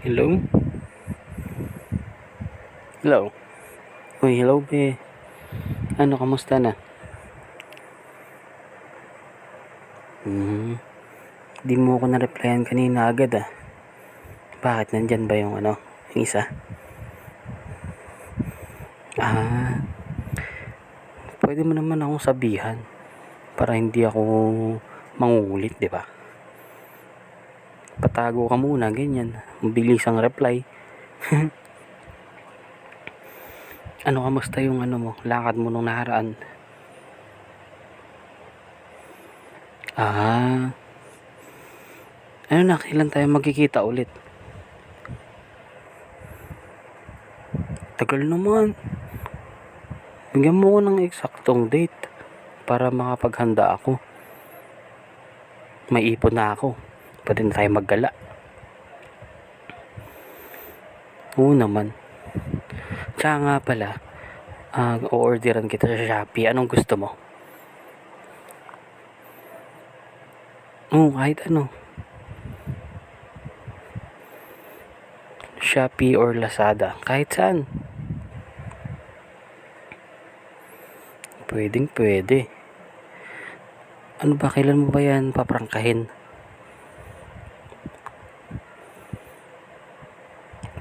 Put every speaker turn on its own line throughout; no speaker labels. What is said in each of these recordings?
Hello? Hello? Uy, hello be. Ano, kamusta na? Di mo ako na-replyan kanina agad ah. Bakit? Nandyan ba yung yung isa? Ah, pwede mo naman akong sabihan para hindi ako mangungulit, di ba? Patago ka muna, ganyan. Mabilis ang reply. Ano, kamusta yung mo, lakad mo nung nakaraan? Ah, ano na, kailan tayo magkikita ulit? Tagal naman. Bigyan mo ko ng eksaktong date para makapaghanda ako. May ipon na ako. Pwede na tayo maggala. Oo naman. Tsaka nga pala, o-orderan kita sa Shopee. Anong gusto mo? Oo, kahit ano. Shopee or Lazada. Kahit saan. Pwedeng pwede. Ano ba, kailan mo ba yan paprangkahin?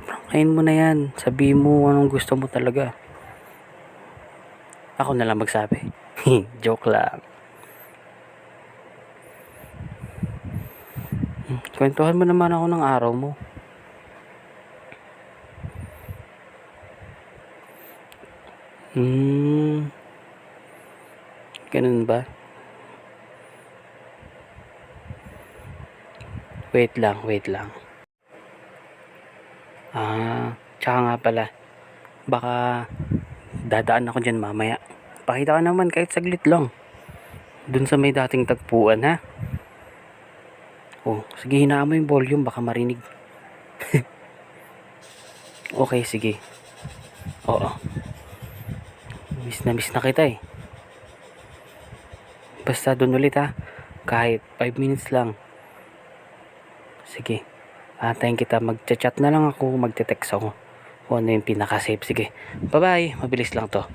Prangkahin mo na yan. Sabihin mo anong gusto mo talaga. Ako na lang magsabi. Joke lang. Kwentuhan mo naman ako ng araw mo. Ganun ba? Wait lang. Tsaka nga pala, baka dadaan ako dyan mamaya. Pakita ka naman kahit saglit lang. Dun sa may dating tagpuan, ha? Oh, sige, hinaan mo yung volume, baka marinig. Okay, sige. Oo. Miss na kita eh. Basta dun ulit ha. Kahit 5 minutes lang. Sige. Antayin kita. Magchat na lang ako. Magte-text ako. Kung ano yung pinaka-safe. Sige. Bye-bye. Mabilis lang to.